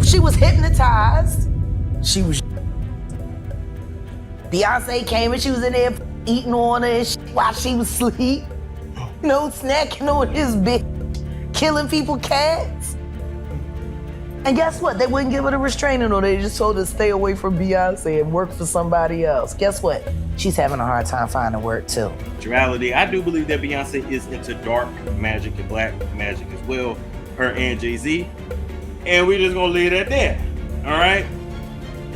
She was hypnotized. She was. Beyonce came and she was in there eating on her and shit while she was asleep. You know, snacking on his bitch, killing people cats. And guess what? They wouldn't give her the restraining order. They just told her to stay away from Beyonce and work for somebody else. Guess what? She's having a hard time finding work too. Reality, I do believe that Beyonce is into dark magic and black magic as well, her and Jay-Z. And we're just gonna leave it at that, all right?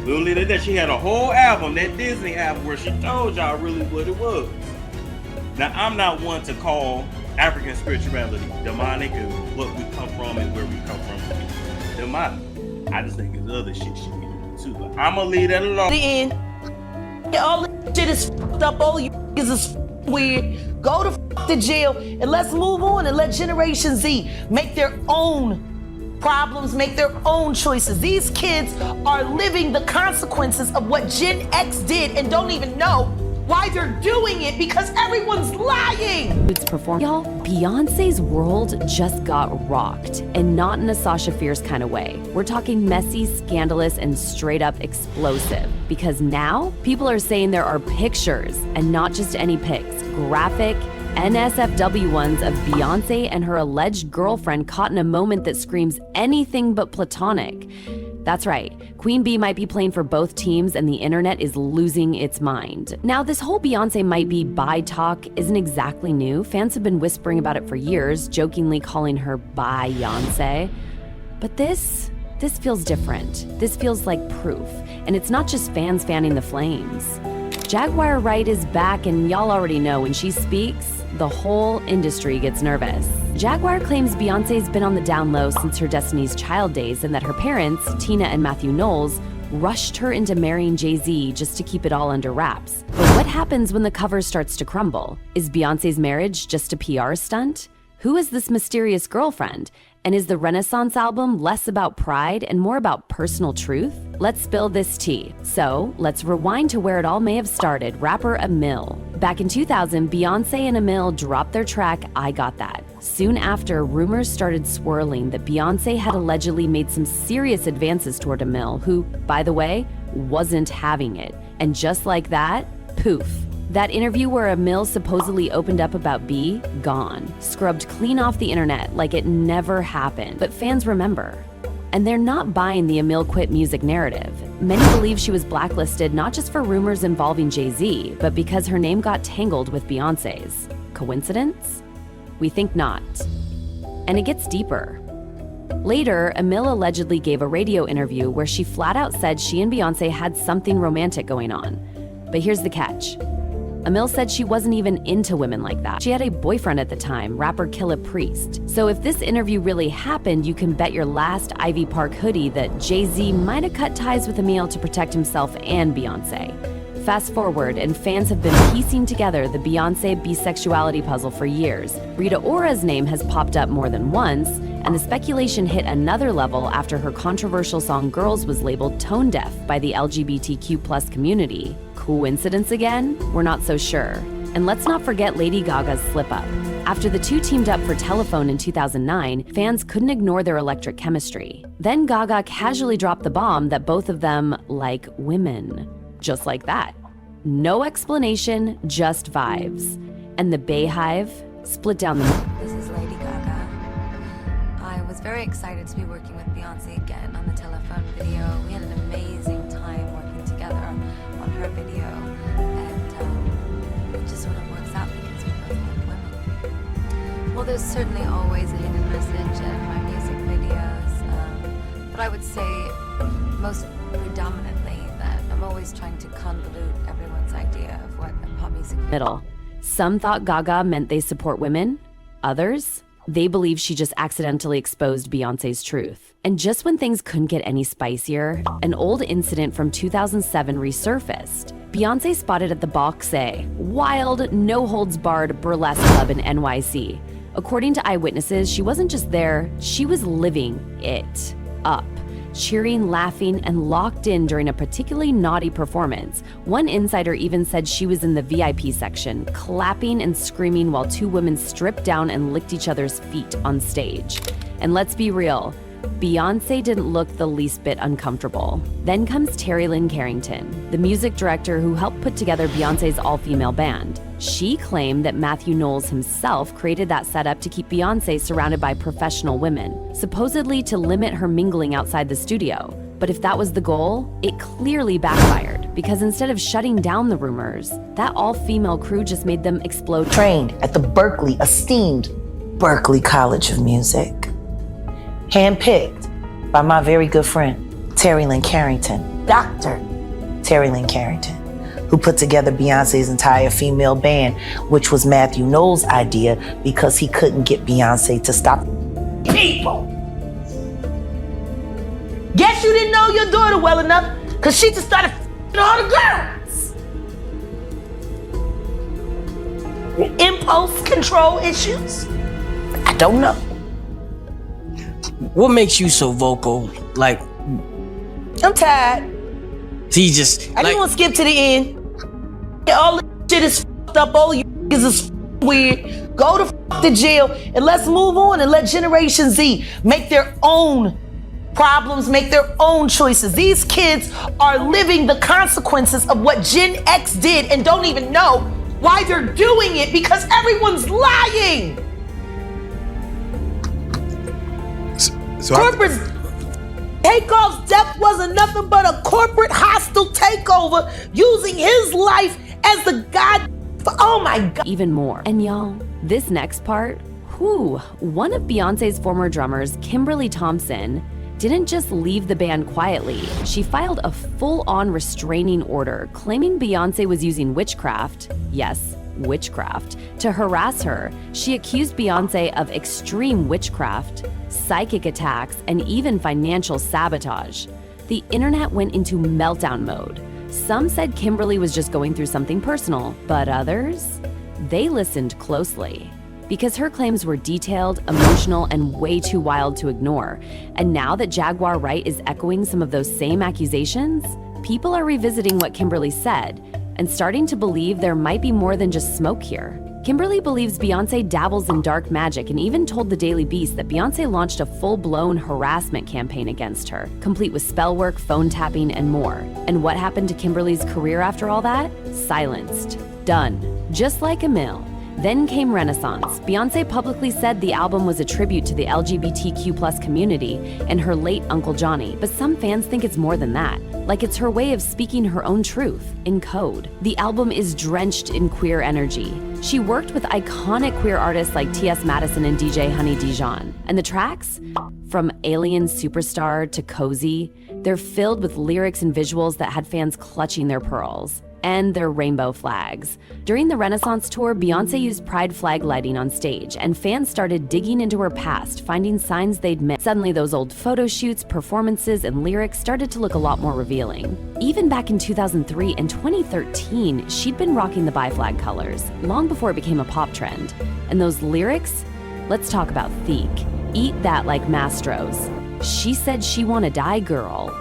We'll leave it at that. She had a whole album, that Disney album, where she told y'all really what it was. Now, I'm not one to call African spirituality demonic and what we come from and where we come from demonic. I just think it's other shit she can do too. But I'm gonna leave that alone. The end. All this shit is fucked up. All you niggas is weird. Go to jail and let's move on and let Generation Z make their own problems, make their own choices. These kids are living the consequences of what Gen X did and don't even know why they're doing it because everyone's lying. It's perform. Y'all, Beyonce's world just got rocked, and not in a Sasha Fierce kind of way. We're talking messy, scandalous, and straight up explosive. Because now, people are saying there are pictures, and not just any pics, graphic, NSFW ones of Beyonce and her alleged girlfriend caught in a moment that screams anything but platonic. That's right, Queen Bee might be playing for both teams and the internet is losing its mind. Now, this whole Beyonce might be bi talk isn't exactly new. Fans have been whispering about it for years, jokingly calling her Beyonce. But this feels different. This feels like proof. And it's not just fans fanning the flames. Jaguar Wright is back, and y'all already know when she speaks, the whole industry gets nervous. Jaguar claims Beyonce's been on the down low since her Destiny's Child days and that her parents, Tina and Matthew Knowles, rushed her into marrying Jay-Z just to keep it all under wraps. But what happens when the cover starts to crumble? Is Beyonce's marriage just a PR stunt? Who is this mysterious girlfriend? And is the Renaissance album less about pride and more about personal truth? Let's spill this tea. So, let's rewind to where it all may have started, rapper Emil. Back in 2000, Beyonce and Emil dropped their track, I Got That. Soon after, rumors started swirling that Beyonce had allegedly made some serious advances toward Emil, who, by the way, wasn't having it. And just like that, poof. That interview where Emil supposedly opened up about B, gone. Scrubbed clean off the internet like it never happened. But fans remember. And they're not buying the Emil quit music narrative. Many believe she was blacklisted not just for rumors involving Jay-Z, but because her name got tangled with Beyonce's. Coincidence? We think not. And it gets deeper. Later, Emil allegedly gave a radio interview where she flat out said she and Beyonce had something romantic going on. But here's the catch. Emil said she wasn't even into women like that. She had a boyfriend at the time, rapper Killah Priest. So if this interview really happened, you can bet your last Ivy Park hoodie that Jay-Z might have cut ties with Emil to protect himself and Beyonce. Fast forward, and fans have been piecing together the Beyonce bisexuality puzzle for years. Rita Ora's name has popped up more than once, and the speculation hit another level after her controversial song Girls was labeled tone deaf by the LGBTQ+ community. Coincidence again? We're not so sure. And let's not forget Lady Gaga's slip-up. After the two teamed up for Telephone in 2009, fans couldn't ignore their electric chemistry. Then Gaga casually dropped the bomb that both of them like women. Just like that. No explanation, just vibes. And the Bayhive split down the middle. This is Lady Gaga. I was very excited to be working with Beyonce again on the Telephone video. We had an amazing time working together on her video, and it just sort of works out because we both like women. Well, there's certainly always a hidden message in my music videos, but I would say most predominantly that I'm always trying to convolute everyone's idea of what a pop music middle. Some thought Gaga meant they support women. Others, they believe she just accidentally exposed Beyonce's truth. And just when things couldn't get any spicier, an old incident from 2007 resurfaced. Beyonce spotted at the Box A, wild, no-holds-barred burlesque club in NYC. According to eyewitnesses, she wasn't just there, she was living it up. Cheering, laughing, and locked in during a particularly naughty performance. One insider even said she was in the VIP section, clapping and screaming while two women stripped down and licked each other's feet on stage. And let's be real, Beyoncé didn't look the least bit uncomfortable. Then comes Terry Lynn Carrington, the music director who helped put together Beyoncé's all-female band. She claimed that Matthew Knowles himself created that setup to keep Beyoncé surrounded by professional women, supposedly to limit her mingling outside the studio. But if that was the goal, it clearly backfired, because instead of shutting down the rumors, that all-female crew just made them explode. Trained at the esteemed Berklee College of Music. Handpicked by my very good friend, Terry Lynn Carrington, Dr. Terry Lynn Carrington, who put together Beyoncé's entire female band, which was Matthew Knowles' idea because he couldn't get Beyoncé to stop people. Guess you didn't know your daughter well enough, because she just started all the girls. Impulse control issues? I don't know. What makes you so vocal? Like, I'm tired. so you just I just want to skip to the end. All this shit is fucked up. All you is weird. Go to jail and let's move on and let Generation Z make their own problems, make their own choices. These kids are living the consequences of what Gen X did and don't even know why they're doing it because everyone's lying. So Corporate Takeoff's death wasn't nothing but a corporate hostile takeover using his life as the god. Oh my God. Even more. And y'all, this next part, one of Beyoncé's former drummers, Kimberly Thompson, didn't just leave the band quietly. She filed a full-on restraining order claiming Beyoncé was using witchcraft, yes, witchcraft, to harass her. She accused Beyoncé of extreme witchcraft, psychic attacks, and even financial sabotage. The internet went into meltdown mode. Some said Kimberly was just going through something personal, but others, they listened closely. Because her claims were detailed, emotional, and way too wild to ignore. And now that Jaguar Wright is echoing some of those same accusations, people are revisiting what Kimberly said and starting to believe there might be more than just smoke here. Kimberly believes Beyoncé dabbles in dark magic and even told the Daily Beast that Beyoncé launched a full-blown harassment campaign against her, complete with spell work, phone tapping, and more. And what happened to Kimberly's career after all that? Silenced. Done. Just like Emil. Then came Renaissance. Beyoncé publicly said the album was a tribute to the LGBTQ+ community and her late Uncle Johnny, but some fans think it's more than that. Like it's her way of speaking her own truth, in code. The album is drenched in queer energy. She worked with iconic queer artists like T.S. Madison and DJ Honey Dijon. And the tracks? From Alien Superstar to Cozy, they're filled with lyrics and visuals that had fans clutching their pearls. And their rainbow flags. During the Renaissance tour, Beyoncé used pride flag lighting on stage, and fans started digging into her past, finding signs they'd missed. Suddenly, those old photo shoots, performances, and lyrics started to look a lot more revealing. Even back in 2003 and 2013, she'd been rocking the bi-flag colors, long before it became a pop trend. And those lyrics? Let's talk about Theek. Eat that like Mastro's. She said she wanna die, girl.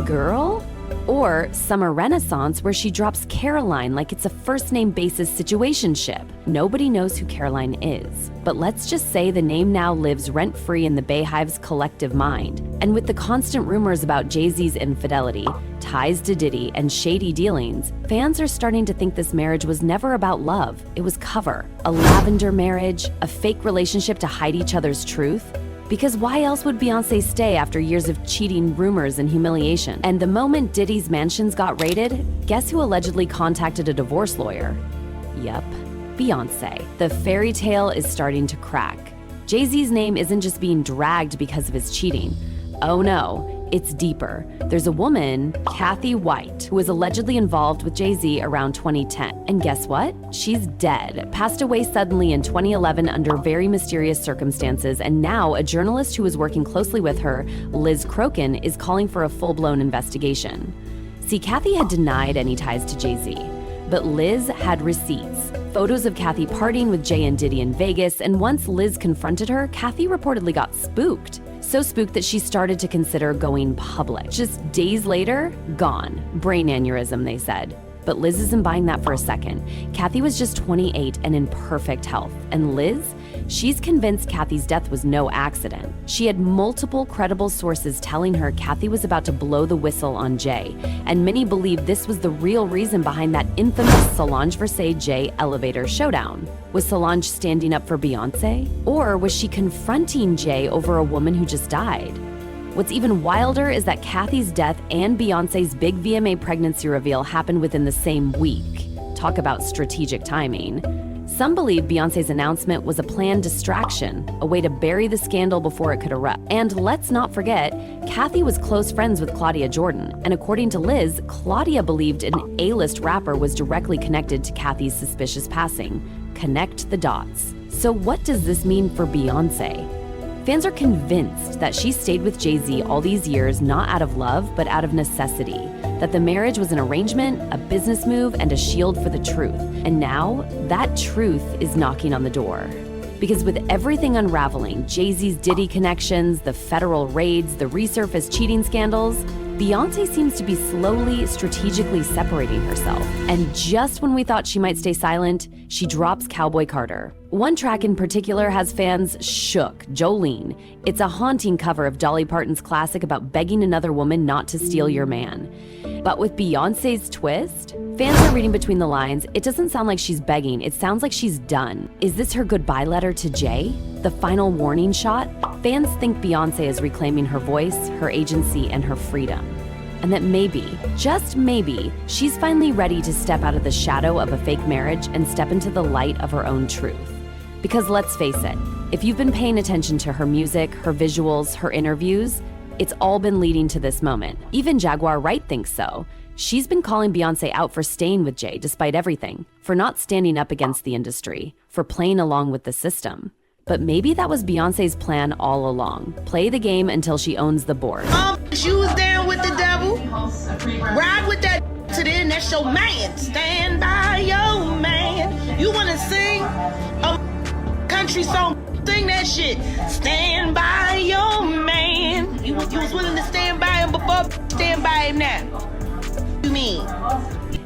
Girl? Or Summer Renaissance, where she drops Caroline like it's a first-name basis situationship. Nobody knows who Caroline is, but let's just say the name now lives rent-free in the Bayhive's collective mind. And with the constant rumors about Jay-Z's infidelity, ties to Diddy, and shady dealings, fans are starting to think this marriage was never about love. It was cover. A lavender marriage, a fake relationship to hide each other's truth. Because why else would Beyoncé stay after years of cheating, rumors, and humiliation? And the moment Diddy's mansions got raided, guess who allegedly contacted a divorce lawyer? Yup, Beyoncé. The fairy tale is starting to crack. Jay-Z's name isn't just being dragged because of his cheating. Oh no, it's deeper. There's a woman, Kathy White, who was allegedly involved with Jay-Z around 2010. And guess what? She's dead, passed away suddenly in 2011 under very mysterious circumstances, and now a journalist who was working closely with her, Liz Crokin, is calling for a full-blown investigation. See, Kathy had denied any ties to Jay-Z, but Liz had receipts. Photos of Kathy partying with Jay and Diddy in Vegas, and once Liz confronted her, Kathy reportedly got spooked. So spooked that she started to consider going public. Just days later, gone. Brain aneurysm, they said. But Liz isn't buying that for a second. Kathy was just 28 and in perfect health. And Liz, she's convinced Kathy's death was no accident. She had multiple credible sources telling her Kathy was about to blow the whistle on Jay, and many believe this was the real reason behind that infamous Solange Versailles Jay elevator showdown. Was Solange standing up for Beyoncé? Or was she confronting Jay over a woman who just died? What's even wilder is that Kathy's death and Beyoncé's big VMA pregnancy reveal happened within the same week. Talk about strategic timing. Some believe Beyoncé's announcement was a planned distraction, a way to bury the scandal before it could erupt. And let's not forget, Kathy was close friends with Claudia Jordan, and according to Liz, Claudia believed an A-list rapper was directly connected to Kathy's suspicious passing. Connect the dots. So what does this mean for Beyoncé? Fans are convinced that she stayed with Jay-Z all these years not out of love, but out of necessity. That the marriage was an arrangement, a business move, and a shield for the truth. And now, that truth is knocking on the door. Because with everything unraveling, Jay-Z's Diddy connections, the federal raids, the resurfaced cheating scandals, Beyoncé seems to be slowly, strategically separating herself. And just when we thought she might stay silent, she drops Cowboy Carter. One track in particular has fans shook, Jolene. It's a haunting cover of Dolly Parton's classic about begging another woman not to steal your man. But with Beyoncé's twist, fans are reading between the lines. It doesn't sound like she's begging, it sounds like she's done. Is this her goodbye letter to Jay? The final warning shot? Fans think Beyoncé is reclaiming her voice, her agency, and her freedom. And that maybe, just maybe, she's finally ready to step out of the shadow of a fake marriage and step into the light of her own truth. Because let's face it, if you've been paying attention to her music, her visuals, her interviews, it's all been leading to this moment. Even Jaguar Wright thinks so. She's been calling Beyoncé out for staying with Jay despite everything, for not standing up against the industry, for playing along with the system. But maybe that was Beyoncé's plan all along. Play the game until she owns the board. You was down with the devil. Ride with that to the end. That's your man. Stand by your man. You wanna sing a country song? Sing that shit. Stand by your man. You was willing to stand by him before. Stand by him now. You mean?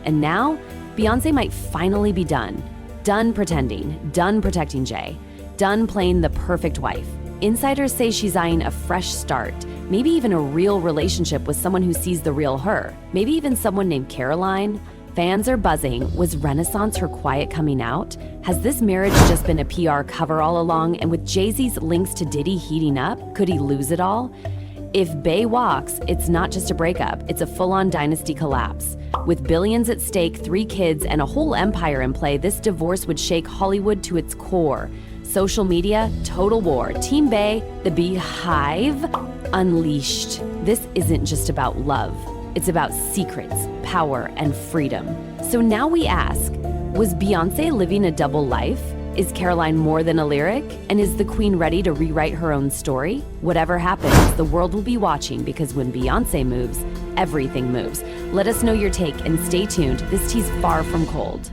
And now, Beyoncé might finally be done. Done pretending. Done protecting Jay. Done playing the perfect wife. Insiders say she's eyeing a fresh start, maybe even a real relationship with someone who sees the real her, maybe even someone named Caroline. Fans are buzzing. Was Renaissance her quiet coming out? Has this marriage just been a PR cover all along? And with Jay-Z's links to Diddy heating up, could he lose it all? If Bey walks, it's not just a breakup, it's a full-on dynasty collapse. With billions at stake, 3 kids, and a whole empire in play, this divorce would shake Hollywood to its core. Social media, total war. Team Bey, the Beehive, unleashed. This isn't just about love. It's about secrets, power, and freedom. So now we ask, was Beyoncé living a double life? Is Caroline more than a lyric? And is the queen ready to rewrite her own story? Whatever happens, the world will be watching, because when Beyoncé moves, everything moves. Let us know your take and stay tuned. This tea's far from cold.